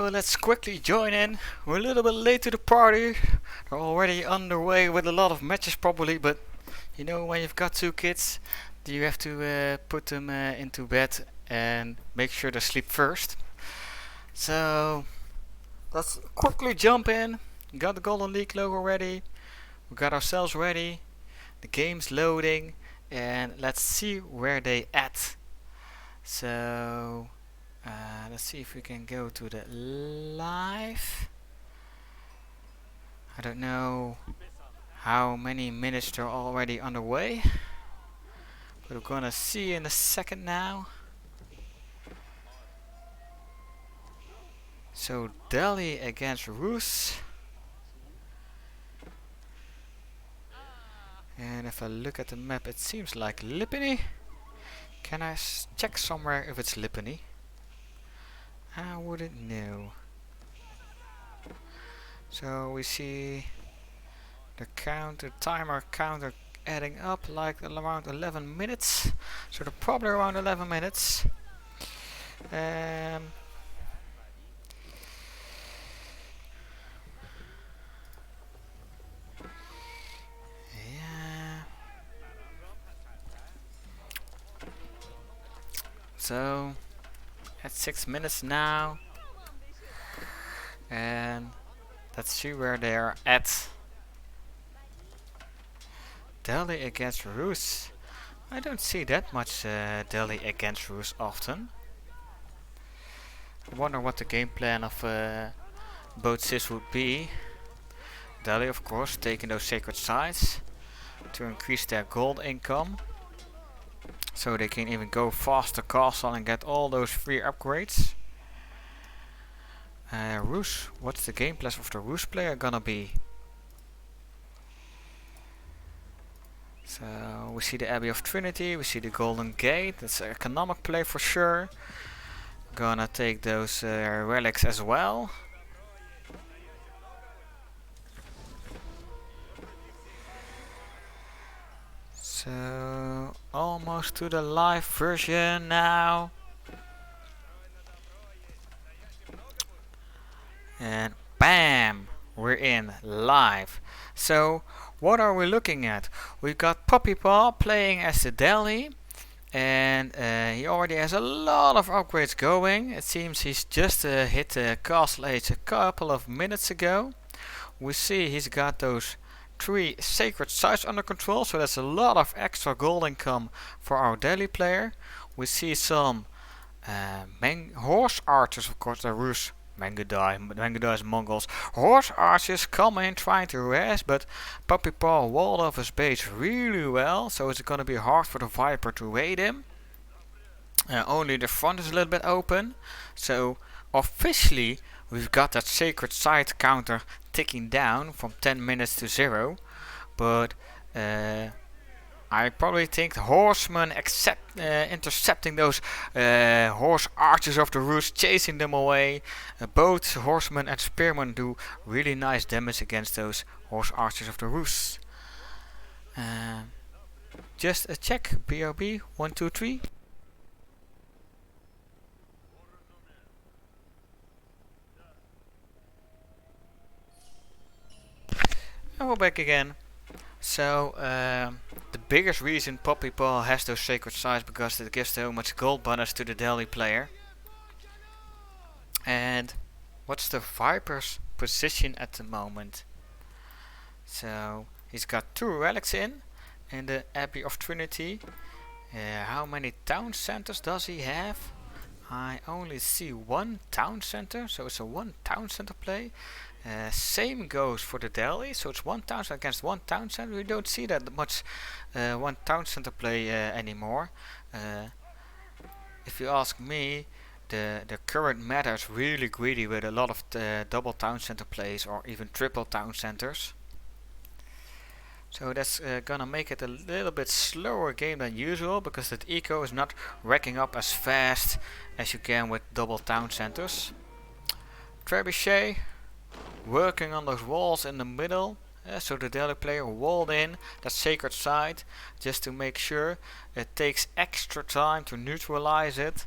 So let's quickly join in. We're a little bit late to the party. They're already underway with a lot of matches probably, but you know when you've got two kids, you have to put them into bed and make sure they sleep first. So let's quickly jump in. Got the Golden League logo ready. We got ourselves ready. The game's loading, and let's see where they at. So let's see if we can go to the live. I don't know how many minutes they're already underway, but we're gonna see in a second now. So Delhi against Rus. And if I look at the map, it seems like Lipany. Can I check somewhere if it's Lipany? I wouldn't know. So we see the timer counter adding up like around 11 minutes. So they're probably around 11 minutes. Yeah. So at 6 minutes now. And let's see where they are at. Delhi against Rus. I don't see that much Delhi against Rus often. I wonder what the game plan of both sis would be. Delhi, of course, taking those sacred sites to increase their gold income, so they can even go faster castle and get all those free upgrades. Rus, what's the game plan of the Rus player gonna be? So we see the Abbey of Trinity, we see the Golden Gate. That's an economic play for sure. Gonna take those relics as well. So almost to the live version now. And bam! We're in live. So what are we looking at? We've got Puppypaw playing as the Delhi, and he already has a lot of upgrades going. It seems he's just hit the castle age a couple of minutes ago. We see he's got those 3 sacred sites under control, so that's a lot of extra gold income for our Delhi player. We see some horse archers, of course, the Rus. Mangadai Mongols. Horse archers come in trying to rest, but Puppypaw walled off his base really well, so it's gonna be hard for the Viper to raid him. Only the front is a little bit open, so officially we've got that sacred site counter ticking down from 10 minutes to 0, but I probably think the horsemen intercepting those horse archers of the Rus, chasing them away. Both horsemen and spearmen do really nice damage against those horse archers of the Rus. Just a check, BRB 1, 2, 3. And we're back again. So the biggest reason Puppypaw has those sacred sites because it gives so much gold bonus to the Delhi player. And what's the Viper's position at the moment? So he's got 2 relics in the Abbey of Trinity. How many town centers does he have? I only see 1 town center, so it's a 1 town center play. Same goes for the Delhi, so it's 1 town center against 1 town center. We don't see that much 1 town center play anymore. If you ask me, the current meta is really greedy with a lot of double town center plays or even triple town centers. So that's gonna make it a little bit slower game than usual, because that eco is not racking up as fast as you can with double town centers. Trebuchet working on those walls in the middle, so the Delhi player walled in that sacred site just to make sure. It takes extra time to neutralize it.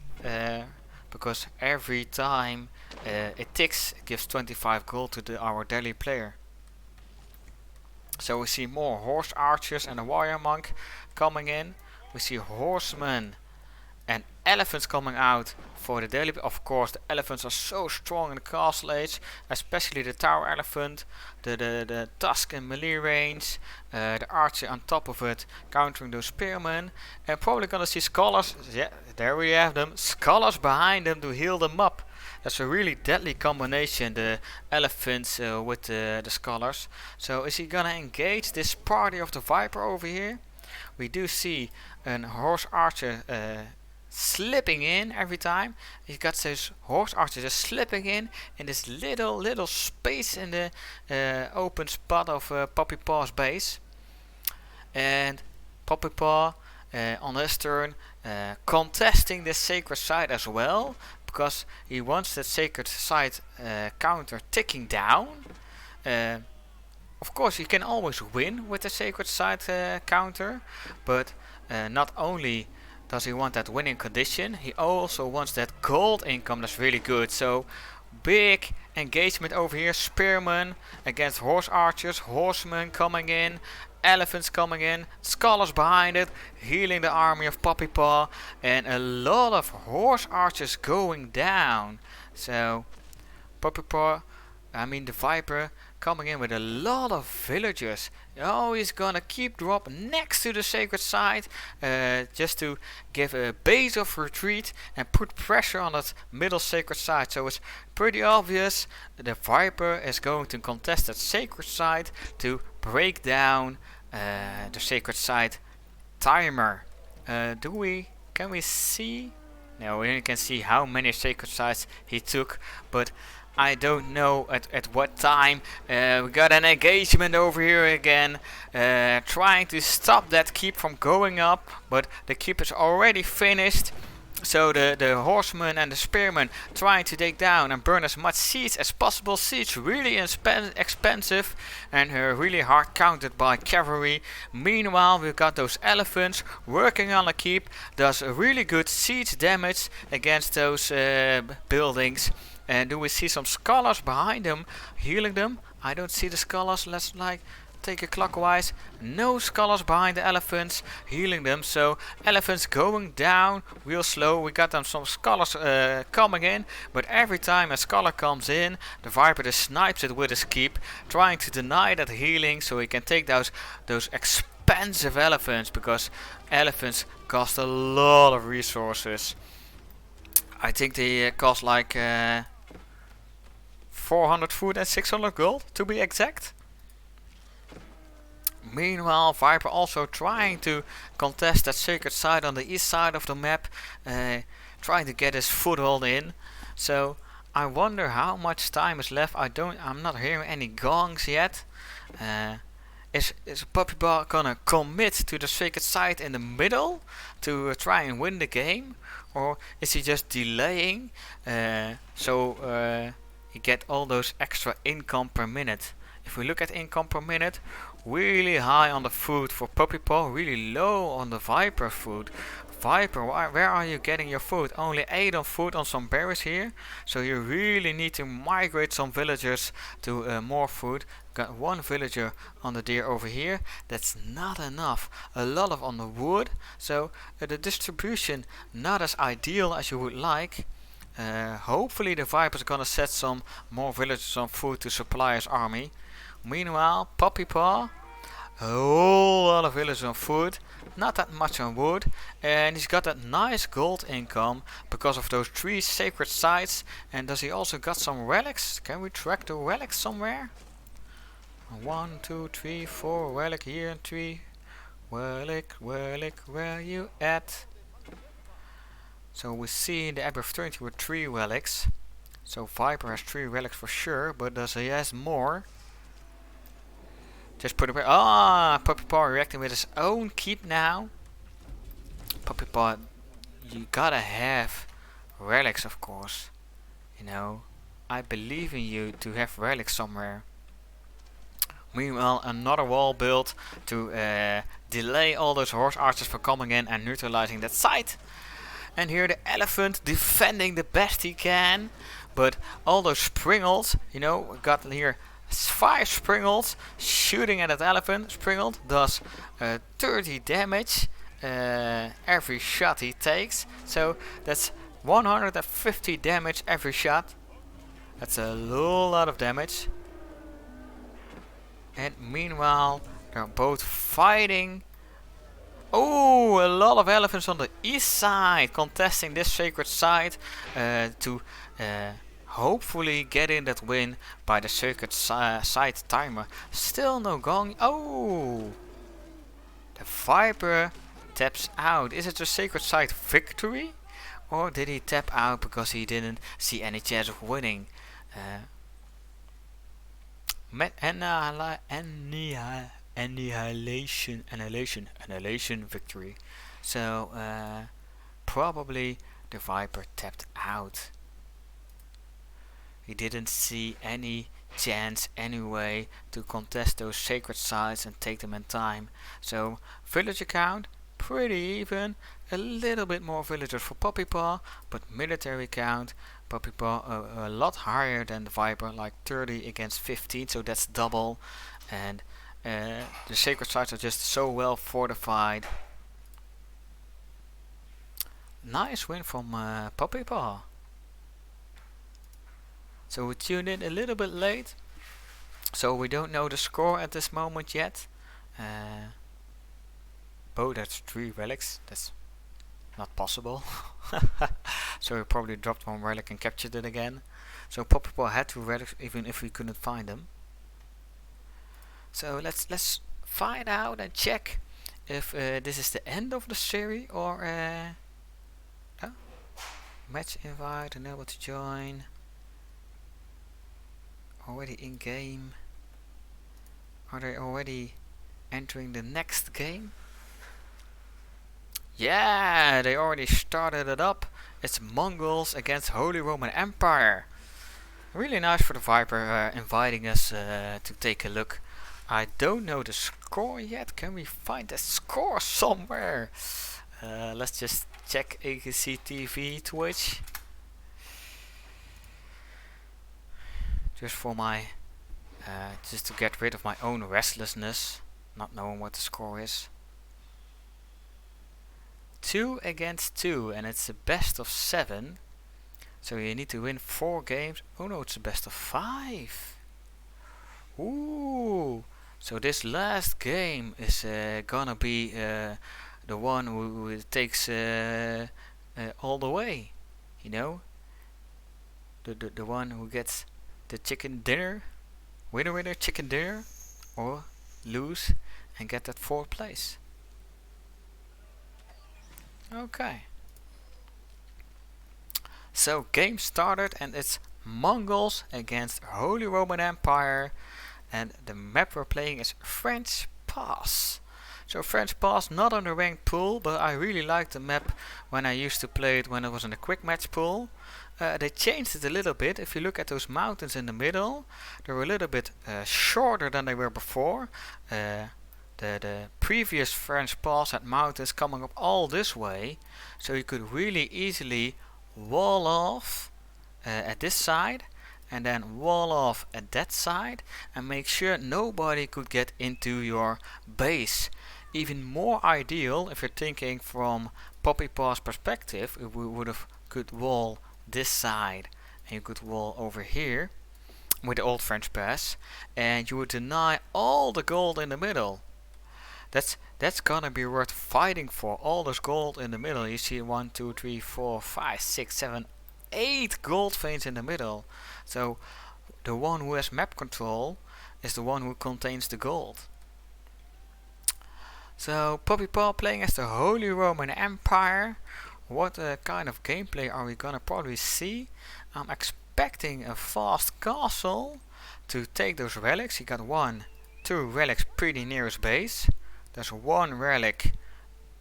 because every time it ticks, it gives 25 gold to our daily player. So we see more horse archers and a warrior monk coming in. We see horsemen and elephants coming out for the daily. Of course, the elephants are so strong in the castle age, especially the tower elephant, the tusk and melee range, the archer on top of it countering those spearmen, and probably gonna see scholars. Yeah, there we have them, scholars behind them to heal them up. That's a really deadly combination, the elephants with the scholars. So is he gonna engage this party of the Viper over here? We do see a horse archer slipping in every time. He's got those horse archers just slipping in this little space in the open spot of Puppypaw's base. And Puppypaw on his turn contesting this sacred site as well, because he wants that sacred site counter ticking down. Of course, you can always win with the sacred site counter, but not only does he want that winning condition, he also wants that gold income. That's really good. So big engagement over here, spearmen against horse archers, horsemen coming in, elephants coming in, scholars behind it, healing the army of Puppypaw, and a lot of horse archers going down. So Puppypaw, the Viper, coming in with a lot of villagers. Oh, he's gonna keep drop next to the sacred site, just to give a base of retreat and put pressure on that middle sacred site. So it's pretty obvious the Viper is going to contest that sacred site to break down the sacred site timer. Can we see? No, we only can see how many sacred sites he took, but I don't know at what time. We got an engagement over here again, trying to stop that keep from going up, but the keep is already finished. So the horsemen and the spearmen trying to take down and burn as much siege as possible. Siege really expensive and really hard countered by cavalry. Meanwhile, we've got those elephants working on a keep, does a really good siege damage against those buildings. And do we see some scholars behind them healing them? I don't see the scholars. Let's take it clockwise. No scholars behind the elephants healing them. So elephants going down real slow. We got them some scholars coming in, but every time a scholar comes in, the Viper just snipes it with his keep, trying to deny that healing so he can take those expensive elephants, because elephants cost a lot of resources. I think they cost like 400 food and 600 gold to be exact. Meanwhile, Viper also trying to contest that sacred site on the east side of the map, trying to get his foothold in. So I wonder how much time is left. I'm not hearing any gongs yet. Is Puppypaw gonna commit to the sacred site in the middle to try and win the game, or is he just delaying so you get all those extra income per minute? If we look at income per minute, really high on the food for Puppypaw, really low on the Viper food. Viper, where are you getting your food? Only 8 on food on some berries here, so you really need to migrate some villagers to more food. Got 1 villager on the deer over here. That's not enough. A lot of on the wood, so the distribution not as ideal as you would like. Hopefully the Viper's gonna set some more villagers on food to supply his army. Meanwhile, Puppypaw, a whole lot of villagers on food, not that much on wood, and he's got that nice gold income because of those 3 sacred sites. And does he also got some relics? Can we track the relics somewhere? 1, 2, 3, 4 relic here, 3 relic, where you at? So we see in the Abbey of Eternity with 3 relics. So Viper has 3 relics for sure, but does he has more? Just put it away. Puppypaw reacting with his own keep now. Puppypaw, you gotta have relics, of course. You know, I believe in you to have relics somewhere. Meanwhile, another wall built to delay all those horse archers from coming in and neutralizing that site. And here the elephant defending the best he can. But all those springles, you know, we got here 5 springles shooting at that elephant. Springald does 30 damage every shot he takes. So that's 150 damage every shot. That's a lot of damage. And meanwhile, they're both fighting. Oh, a lot of elephants on the east side contesting this sacred site to hopefully get in that win by the sacred site timer. Still no gong. Oh, the Viper taps out. Is it a sacred site victory? Or did he tap out because he didn't see any chance of winning? Annihilation victory. So probably the Viper tapped out. He didn't see any chance anyway to contest those sacred sites and take them in time. So villager count pretty even, a little bit more villagers for Puppypaw, but military count Puppypaw a lot higher than the Viper, like 30 against 15, so that's double. And the sacred sites are just so well fortified. Nice win from Puppypaw. So we tuned in a little bit late, so we don't know the score at this moment yet. Oh, that's 3 relics. That's not possible. So we probably dropped 1 relic and captured it again. So Puppypaw had 2 relics even if we couldn't find them. So let's find out and check if this is the end of the series or oh, match invite, unable to join. Already in game. Are they already entering the next game? Yeah, they already started it up. It's Mongols against Holy Roman Empire. Really nice for the Viper inviting us to take a look. I don't know the score yet. Can we find the score somewhere? Let's just check AKC TV Twitch. Just for my, just to get rid of my own restlessness, not knowing what the score is. 2 against 2, and it's a best of 7. So you need to win 4 games. Oh no, it's a best of 5. Ooh. So this last game is gonna be the one who takes all the way. You know, the one who gets the chicken dinner, winner chicken dinner, or lose and get that 4th place. Okay. So game started and it's Mongols against Holy Roman Empire, and the map we're playing is French Pass. So French Pass, not on the ranked pool, but I really liked the map when I used to play it when it was in a quick match pool. They changed it a little bit. If you look at those mountains in the middle, they were a little bit shorter than they were before. The previous French Pass had mountains coming up all this way, so you could really easily wall off at this side and then wall off at that side and make sure nobody could get into your base. Even more ideal if you're thinking from Puppypaw's perspective, if we would have could wall this side and you could wall over here with the old French Pass, and you would deny all the gold in the middle. That's gonna be worth fighting for. All this gold in the middle. You see 1, 2, 3, 4, 5, 6, 7, 8 gold veins in the middle. So the one who has map control is the one who contains the gold. So Puppypaw playing as the Holy Roman Empire. What kind of gameplay are we gonna probably see? I'm expecting a fast castle to take those relics. He got 1, 2 relics pretty near his base. There's 1 relic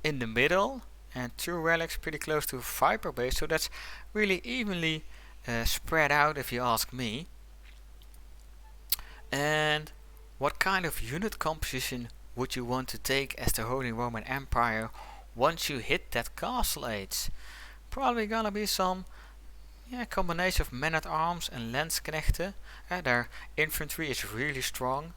in the middle and 2 relics pretty close to Viper base, so that's really evenly spread out if you ask me. And what kind of unit composition would you want to take as the Holy Roman Empire once you hit that castle age? Probably gonna be some combination of men-at-arms and Landsknechten. Their infantry is really strong.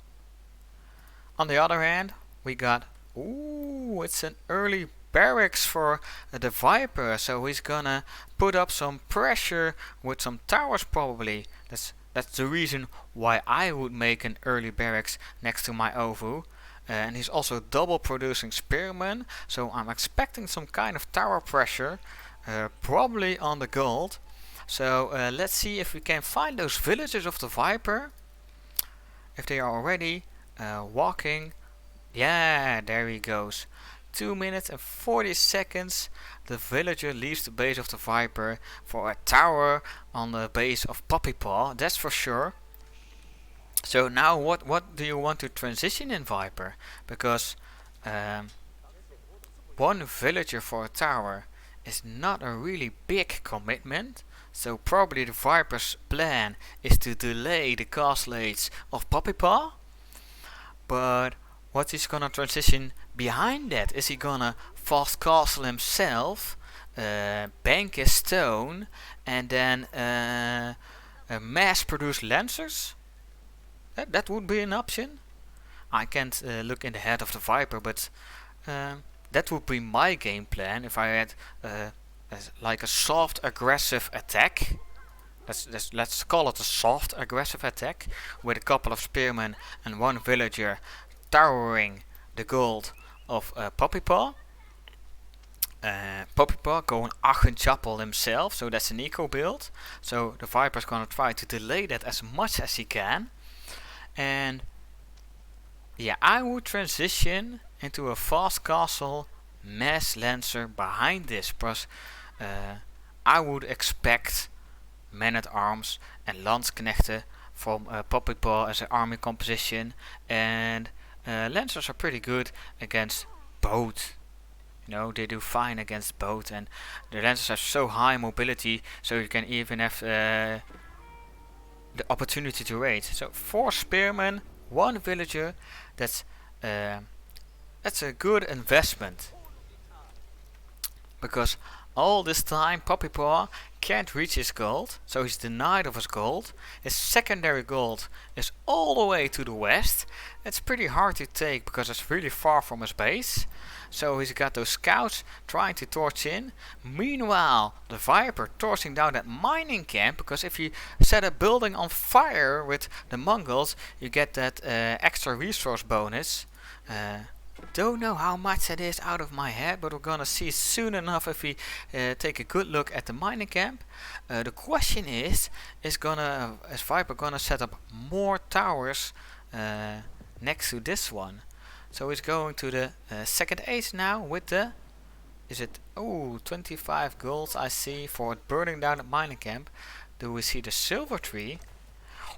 On the other hand, we got, ooh, it's an early barracks for the Viper, so he's gonna put up some pressure with some towers probably. That's the reason why I would make an early barracks next to my OVU. And he's also double producing spearmen, so I'm expecting some kind of tower pressure, probably on the gold. So let's see if we can find those villagers of the Viper, if they are already walking. Yeah, there he goes. 2 minutes and 40 seconds. The villager leaves the base of the Viper for a tower on the base of Puppypaw, that's for sure. So now what do you want to transition in Viper? Because one villager for a tower is not a really big commitment. So probably the Viper's plan is to delay the castle age of Puppypaw. But what he's gonna transition behind that? Is he gonna fast castle himself, bank his stone, and then mass produce lancers? That would be an option. I can't look in the head of the Viper, but that would be my game plan if I had like a soft aggressive attack. Let's call it a soft aggressive attack with a couple of spearmen and one villager towering the gold of Puppypaw. Puppypaw going Achenchappel himself, so that's an eco build. So the Viper's gonna try to delay that as much as he can. And yeah, I would transition into a fast castle mass lancer behind this, because I would expect men-at-arms and Landsknechten from Puppypaw as an army composition, and lancers are pretty good against boat. You know, they do fine against boat, and the lancers have so high mobility, so you can even have the opportunity to raid. So 4 spearmen, 1 villager. That's a good investment, because all this time Puppypaw can't reach his gold, so he's denied of his gold. His secondary gold is all the way to the west. It's pretty hard to take because it's really far from his base. So he's got those scouts trying to torch in. Meanwhile, the Viper torching down that mining camp, because if you set a building on fire with the Mongols, you get that extra resource bonus. Don't know how much that is out of my head, but we're gonna see soon enough if we take a good look at the mining camp. The question is Viper gonna set up more towers next to this one? So he's going to the second age now with the, is it, 25 gold I see for burning down the mining camp. Do we see the silver tree?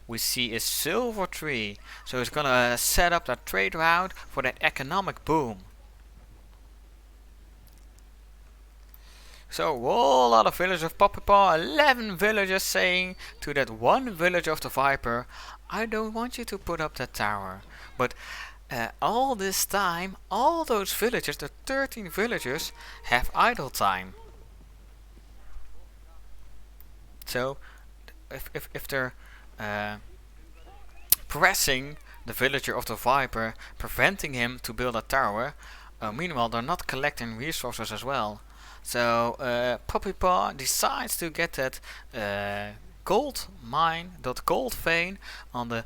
We see a silver tree. So he's gonna set up that trade route for that economic boom. So a whole lot of villagers of Puppypaw, 11 villagers saying to that one villager of the Viper, I don't want you to put up that tower. But all this time, all those villagers, the 13 villagers, have idle time. So if they're pressing the villager of the Viper, preventing him to build a tower, meanwhile they're not collecting resources as well. So Puppypaw decides to get that gold mine, that gold vein on the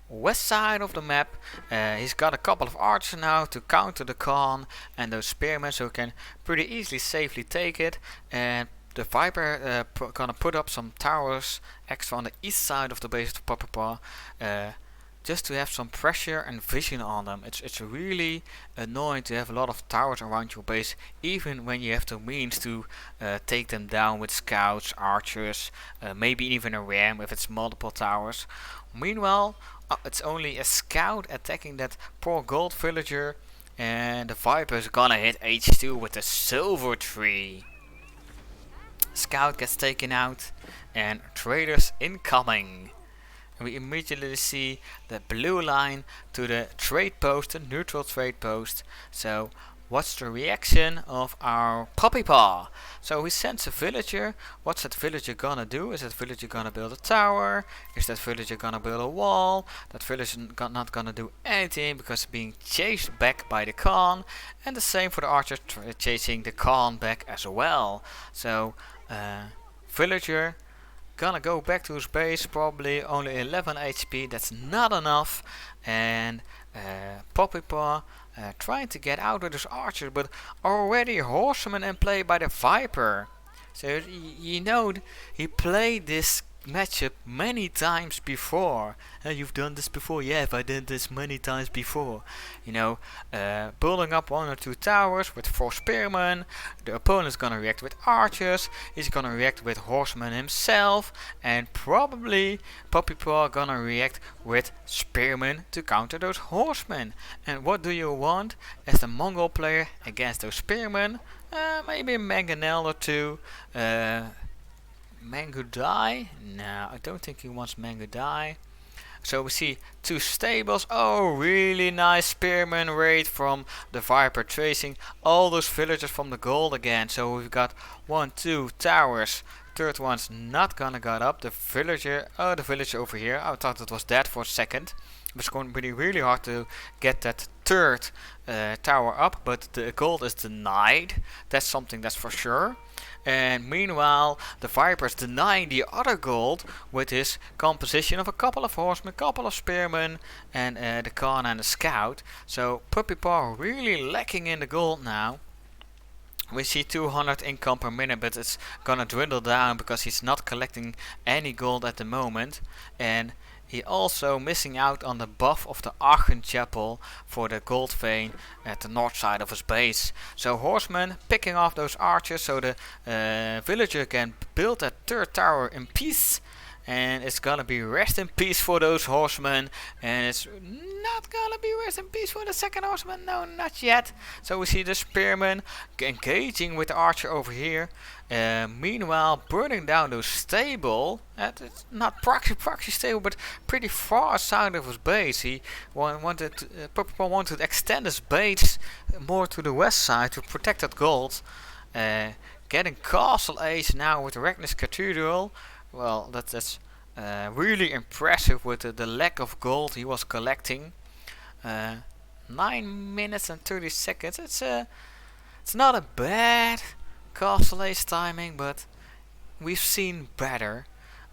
west side of the map. He's got a couple of archers now to counter the Khan and those spearmen, so he can pretty easily safely take it. And the Viper gonna put up some towers extra on the east side of the base of the Puppypaw, just to have some pressure and vision on them. It's really annoying to have a lot of towers around your base, even when you have the means to take them down with scouts, archers, maybe even a ram if it's multiple towers. Meanwhile, it's only a scout attacking that poor gold villager, and the Viper is gonna hit H2 with a silver tree. Scout gets taken out, and traders incoming. And we immediately see the blue line to the trade post, the neutral trade post. So what's the reaction of our Puppypaw? So he sends a villager. What's that villager gonna do? Is that villager gonna build a tower? Is that villager gonna build a wall? That villager not gonna do anything because it's being chased back by the Khan. And the same for the archer chasing the Khan back as well. So villager gonna go back to his base, probably only 11 HP, that's not enough. And Puppypaw trying to get out with his archer, but already horseman in play by the Viper. So you know he played this matchup many times before. You've done this before? Yeah, if I did this many times before. You know, building up 1 or 2 towers with 4 spearmen. The opponent's gonna react with archers. He's gonna react with horsemen himself, and probably Puppypaw gonna react with spearmen to counter those horsemen. And what do you want as the Mongol player against those spearmen? Maybe a mangonel or 2. Mango die? No, I don't think he wants Mango die. So we see 2 stables. Oh, really nice spearman raid from the Viper, tracing all those villagers from the gold again. So we've got 1, 2 towers. Third one's not gonna get up. The villager over here. I thought it was dead for a second. It's going to be really hard to get that third tower up, but the gold is denied. That's something that's for sure. And meanwhile, the Viper is denying the other gold with his composition of a couple of horsemen, a couple of spearmen, and the Khan and the scout. So Puppypaw really lacking in the gold now. We see 200 income per minute, but it's gonna dwindle down because he's not collecting any gold at the moment. And he also missing out on the buff of the Aachen Chapel for the gold vein at the north side of his base. So horsemen picking off those archers so the villager can build that third tower in peace. And it's gonna be rest in peace for those horsemen, and it's not gonna be rest in peace for the second horseman. No, not yet. So we see the spearman engaging with the archer over here. Meanwhile, burning down those stable. It's not proxy stable, but pretty far south of his base. He Puppypaw wanted to extend his base more to the west side to protect that gold. Getting castle age now with the Ragnarsson Cathedral. Well, that's really impressive with the lack of gold he was collecting. 9 minutes and 30 seconds. It's not a bad castle ace timing, but we've seen better.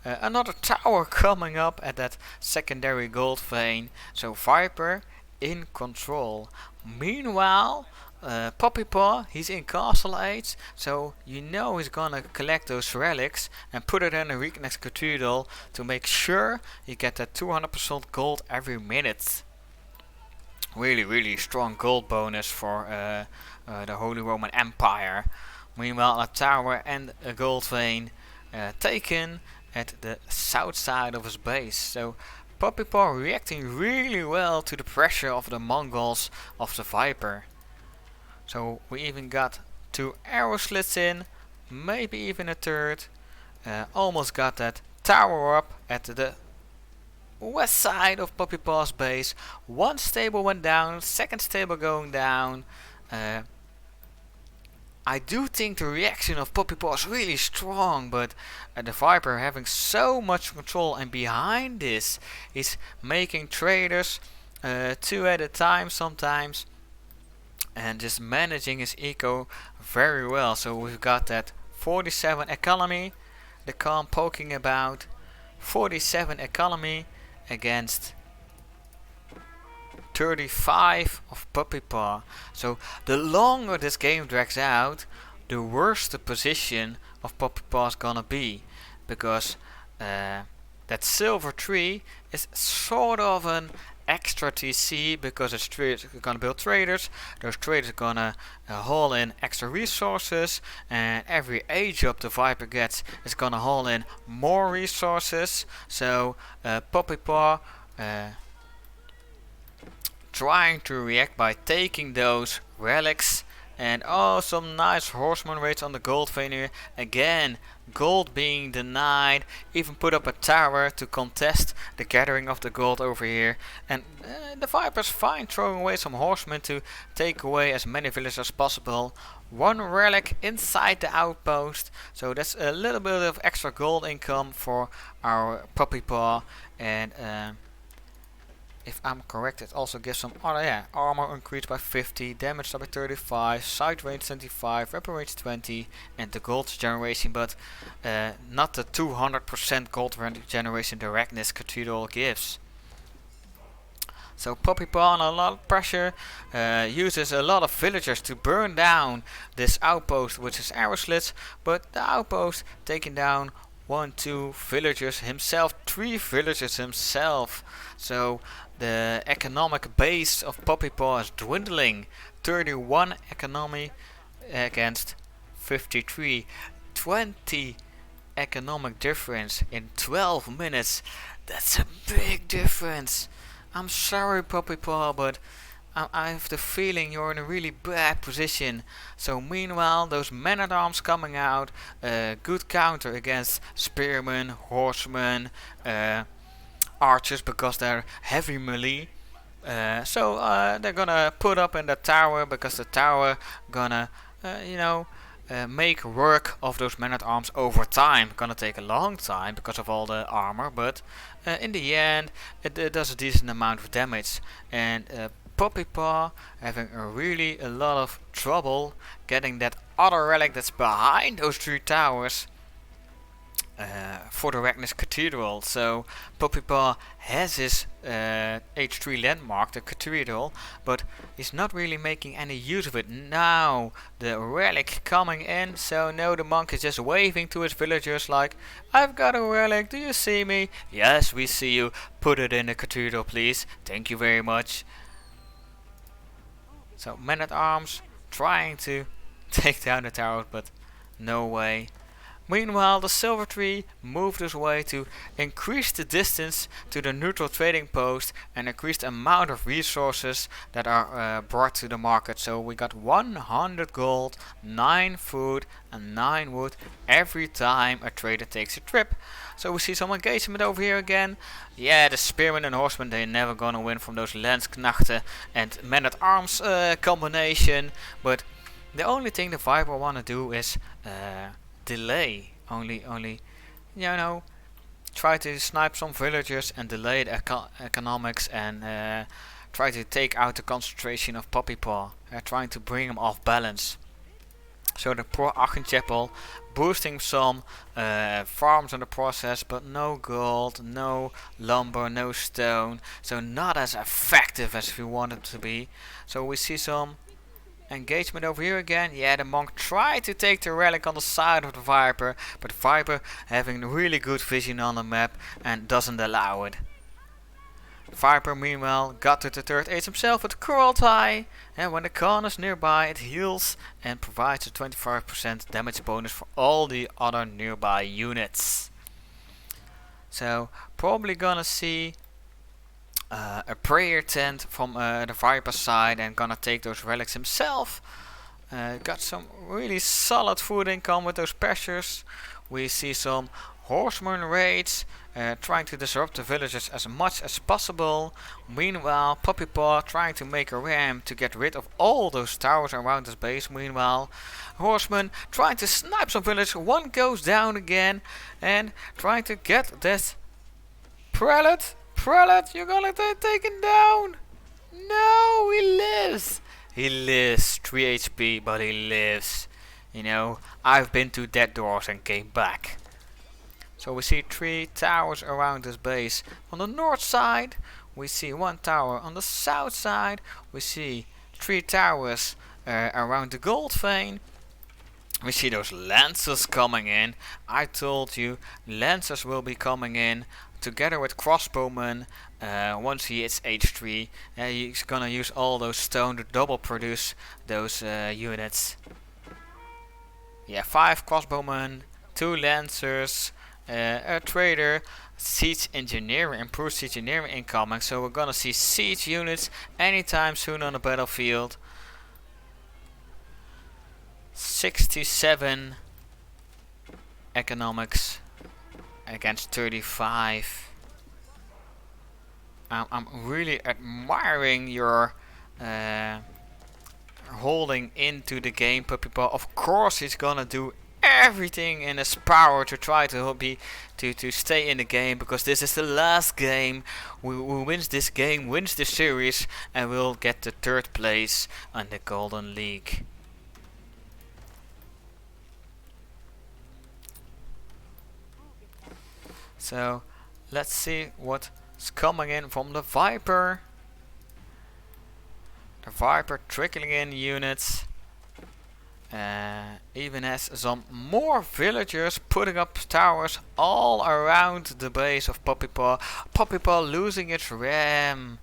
Another tower coming up at that secondary gold vein. So Viper in control. Meanwhile, Puppypaw, he's in castle age, so you know he's gonna collect those relics and put it in the Ragnarsson Cathedral to make sure you get that 200% gold every minute. Really strong gold bonus for the Holy Roman Empire. Meanwhile, a tower and a gold vein taken at the south side of his base. So Puppypaw reacting really well to the pressure of the Mongols of the Viper. So we even got 2 arrow slits in, maybe even a third. Almost got that tower up at the west side of Puppypaw's base. 1 stable went down, 2nd stable going down. I do think the reaction of Puppypaw is really strong, but the Viper having so much control, and behind this is making traders 2 at a time sometimes, and just managing his eco very well. So we've got that 47 economy, the Khan poking about, 47 economy against 35 of Puppypaw. So the longer this game drags out, the worse the position of Puppypaw is gonna be, because that silver tree is sort of an extra TC, because it's gonna build traders. Those traders are gonna haul in extra resources, and every age up the Viper gets is gonna haul in more resources. So Puppypaw trying to react by taking those relics, and some nice horseman raids on the gold vein here. Again gold being denied, even put up a tower to contest the gathering of the gold over here. And the Viper's fine throwing away some horsemen to take away as many villagers as possible. One relic inside the outpost, so that's a little bit of extra gold income for our Puppypaw. And if I'm correct, it also gives some armor increased by 50, damage up by 35, sight range 25, weapon range 20, and the gold generation, but not the 200% gold generation the Ragnus Cathedral gives. So Puppypaw, under a lot of pressure, uses a lot of villagers to burn down this outpost with his arrow slits, but the outpost taking down 1, 2 villagers himself, 3 villagers himself. So the economic base of Puppypaw is dwindling. 31 economy against 53. 20 economic difference in 12 minutes. That's a big difference. I'm sorry, Puppypaw, but I have the feeling you're in a really bad position. So meanwhile, those men-at-arms coming out, good counter against spearmen, horsemen, archers, because they're heavy melee. So they're gonna put up in the tower, because the tower gonna, make work of those men-at-arms over time. Gonna take a long time because of all the armor, but in the end it does a decent amount of damage. And Puppypaw having a lot of trouble getting that other relic that's behind those 3 towers for the Ragnus Cathedral. So Puppypaw has his H3 landmark, the Cathedral, but he's not really making any use of it. Now the relic coming in, so now the monk is just waving to his villagers like, I've got a relic, do you see me? Yes, we see you, put it in the Cathedral please, thank you very much. So men-at-arms trying to take down the tower, but no way. Meanwhile, the Silver Tree moved his way to increase the distance to the neutral trading post and increase the amount of resources that are brought to the market. So we got 100 gold, 9 food and 9 wood every time a trader takes a trip. So we see some engagement over here again. Yeah, the spearmen and horsemen, they're never gonna win from those Landsknechten and men-at-arms combination. But the only thing the Viper wanna do is delay, only try to snipe some villagers and delay the economics and try to take out the concentration of Puppypaw, trying to bring him off balance. So the poor Achenchapel boosting some farms in the process, but no gold, no lumber, no stone, so not as effective as we want it to be. So we see some engagement over here again. Yeah, the monk tried to take the relic on the side of the Viper, but Viper having really good vision on the map and doesn't allow it. Viper meanwhile got to the third age himself with Cruelty, and when the Khan is nearby it heals and provides a 25% damage bonus for all the other nearby units. So probably gonna see a prayer tent from the Viper side and gonna take those relics himself. Got some really solid food income with those pressures. We see some horseman raids trying to disrupt the villagers as much as possible. Meanwhile, Puppypaw trying to make a ram to get rid of all those towers around his base. Meanwhile, horsemen trying to snipe some villagers. One goes down again and trying to get this prelate. Prelate, you're gonna get taken down. No, he lives. He lives. 3 HP, but he lives. You know, I've been to dead doors and came back. So we see 3 towers around this base. On the north side, we see 1 tower. On the south side, we see 3 towers around the gold vein. We see those lancers coming in. I told you, lancers will be coming in together with crossbowmen. Once he hits H3, he's gonna use all those stone to double produce those units. Yeah, 5 crossbowmen, 2 lancers, a trader, siege engineering, improved siege engineering incoming. So we're gonna see siege units anytime soon on the battlefield. 67 economics against 35. I'm really admiring your holding into the game, Puppypaw. Of course he's gonna do everything in his power to try to stay in the game, because this is the last game. Who wins this game wins the series and will get the 3rd place on the Golden League. So let's see what's coming in from the Viper. The Viper trickling in units. Even has some more villagers putting up towers all around the base of Puppypaw. Puppypaw losing its ram.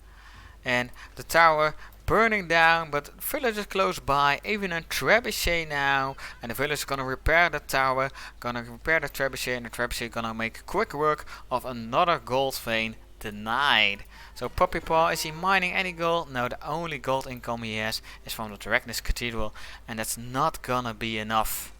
And the tower burning down, but villagers close by. Even a trebuchet now. And the villagers gonna repair the tower, gonna repair the trebuchet, and the trebuchet gonna make quick work of another gold vein denied. So Puppypaw, is he mining any gold? No, the only gold income he has is from the Directness Cathedral, and that's not gonna be enough.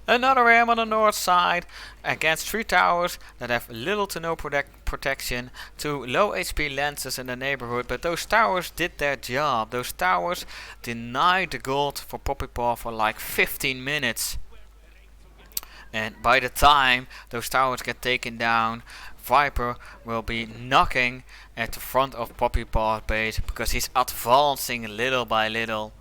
Another ram on the north side against 3 towers that have little to no protection, 2 low HP lances in the neighborhood, but those towers did their job. Those towers denied the gold for Puppypaw for like 15 minutes. And by the time those towers get taken down, Viper will be knocking at the front of Puppypaw's base, because he's advancing little by little.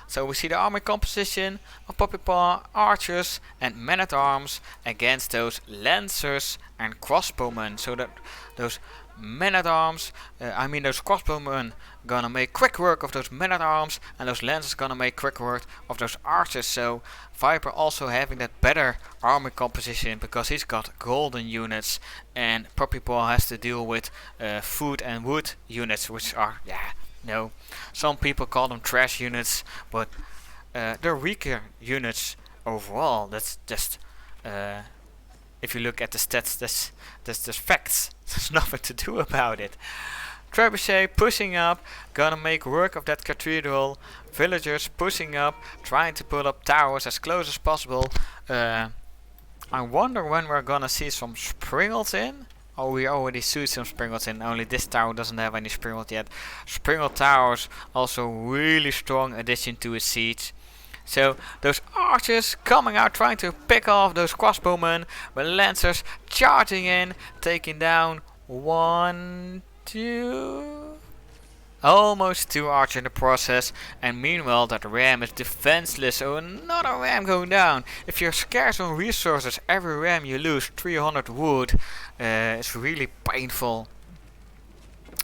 So we see the army composition of Puppypaw, archers and men-at-arms against those lancers and crossbowmen. So that those men-at-arms, those crossbowmen gonna make quick work of those men-at-arms, and those lancers gonna make quick work of those archers. So Viper also having that better army composition, because he's got golden units, and Puppypaw has to deal with food and wood units, which are, some people call them trash units, but they're weaker units overall. That's just, if you look at the stats, that's just facts. There's nothing to do about it. Trebuchet pushing up, gonna make work of that cathedral. Villagers pushing up, trying to put up towers as close as possible. I wonder when we're gonna see some springles in. Oh, we already see some springles in, only this tower doesn't have any springles yet. Springle towers, also really strong addition to a siege. So those archers coming out, trying to pick off those crossbowmen, with lancers charging in, taking down 1, 2, almost 2 archers in the process. And meanwhile that ram is defenseless, so another ram going down. If you're scarce on resources, every ram you lose 300 wood. It's really painful.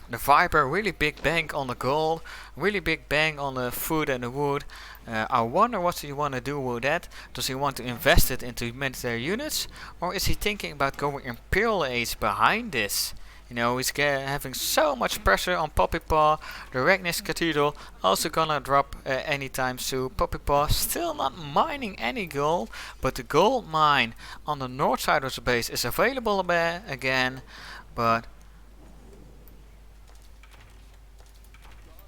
The Viper, really big bang on the gold, really big bang on the food and the wood. I wonder what he want to do with that. Does he want to invest it into military units, or is he thinking about going Imperial Age behind this? You know, he's having so much pressure on Puppypaw. The Directness Cathedral also gonna drop anytime soon. Puppypaw still not mining any gold, but the gold mine on the north side of the base is available again. But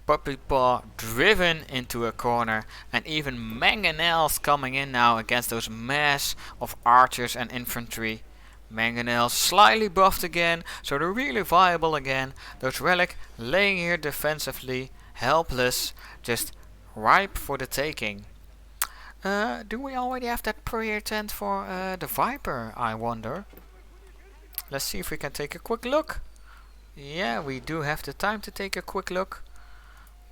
Puppypaw driven into a corner, and even mangonels coming in now against those mass of archers and infantry. Mangonels slightly buffed again, so they're really viable again. Those relic laying here defensively, helpless, just ripe for the taking. Do we already have that prayer tent for the Viper, I wonder? Let's see if we can take a quick look. Yeah, we do have the time to take a quick look.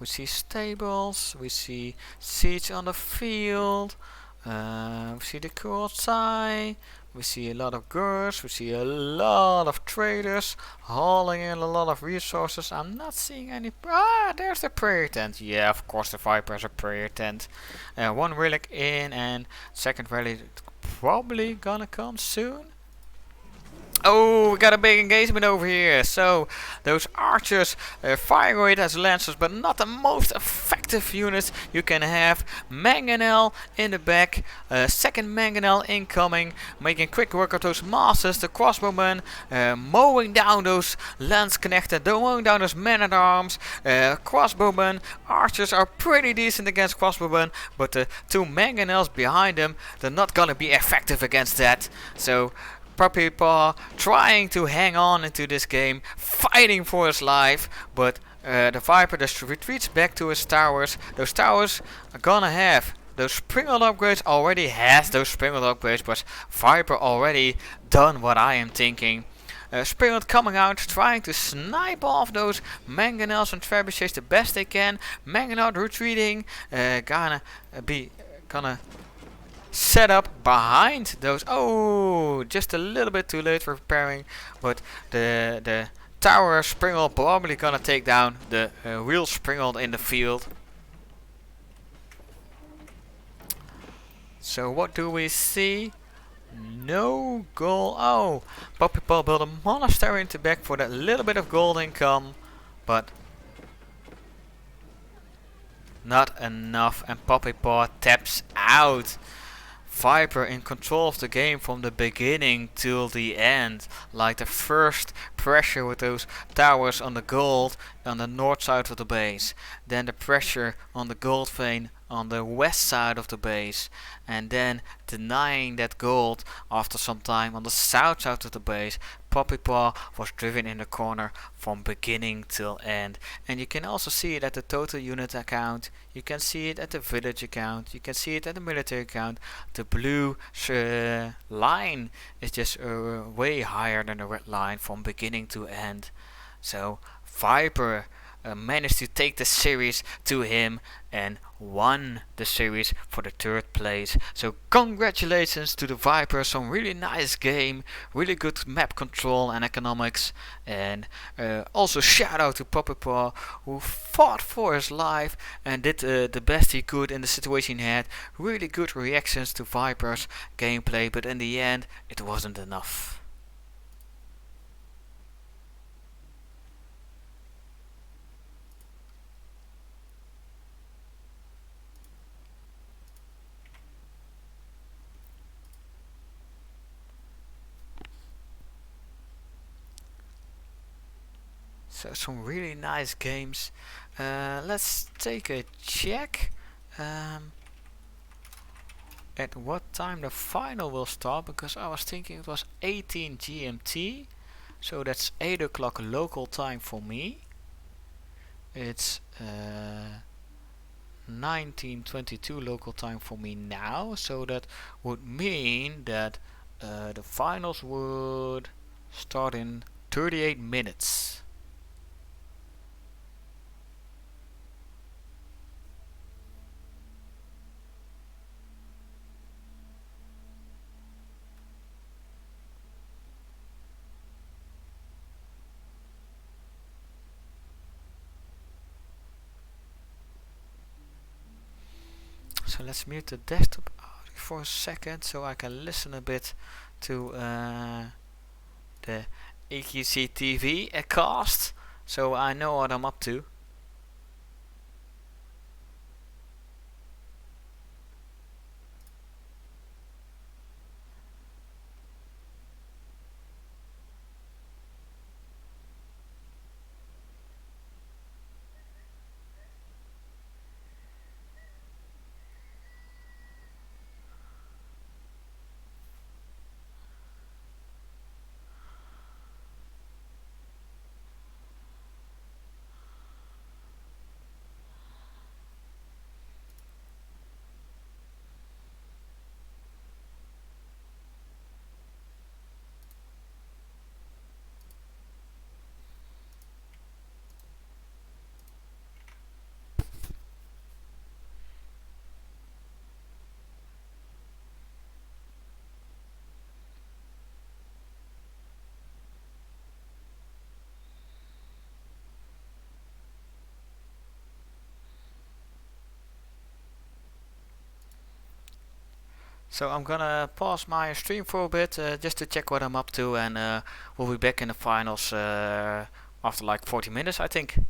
We see stables, we see siege on the field, we see the Kurotsai, we see a lot of girls, we see a lot of traders hauling in a lot of resources. I'm not seeing any. There's the prayer tent. Yeah, of course the Viper has a prayer tent. 1 relic in, and second relic probably gonna come soon. Oh, we got a big engagement over here. So those archers firing away as lancers, but not the most effective units you can have. Mangonel in the back, second Mangonel incoming, making quick work of those masters, the crossbowmen, mowing down those Landsknechten, mowing down those men-at-arms, crossbowmen. Archers are pretty decent against crossbowmen, but the two Mangonels behind them, they're not gonna be effective against that. So Puppypaw trying to hang on into this game, fighting for his life, but the Viper just retreats back to his towers. Those towers are gonna have those Springald upgrades, already has those Springald upgrades, but Viper already done what I am thinking. Springald coming out, trying to snipe off those Mangonels and Trebuchets the best they can. Mangonel retreating, gonna set up behind those. Oh, just a little bit too late for repairing, but the tower Springald probably gonna take down the real Springald in the field. So what do we see? No gold. Oh, Puppypaw built a monastery into back for that little bit of gold income, but not enough, and Puppypaw taps out. Viper in control of the game from the beginning till the end, like the first pressure with those towers on the gold on the north side of the base, then the pressure on the gold vein on the west side of the base, and then denying that gold after some time on the south side of the base. Puppypaw was driven in the corner from beginning till end, and you can also see it at the total unit account, you can see it at the village account, you can see it at the military account. The blue line is just way higher than the red line from beginning to end. So Viper managed to take the series to him and won the series for the third place. So congratulations to the Viper, some really nice game, really good map control and economics, and also shout out to Puppypaw, who fought for his life and did the best he could in the situation he had. Really good reactions to Viper's gameplay, but in the end it wasn't enough. So some really nice games. Let's take a check at what time the final will start, because I was thinking it was 18 GMT, so that's 8 o'clock local time for me. It's 1922 local time for me now, so that would mean that the finals would start in 38 minutes. So let's mute the desktop for a second so I can listen a bit to the EQC TV cast, so I know what I'm up to. So I'm gonna pause my stream for a bit just to check what I'm up to, and we'll be back in the finals after like 40 minutes, I think.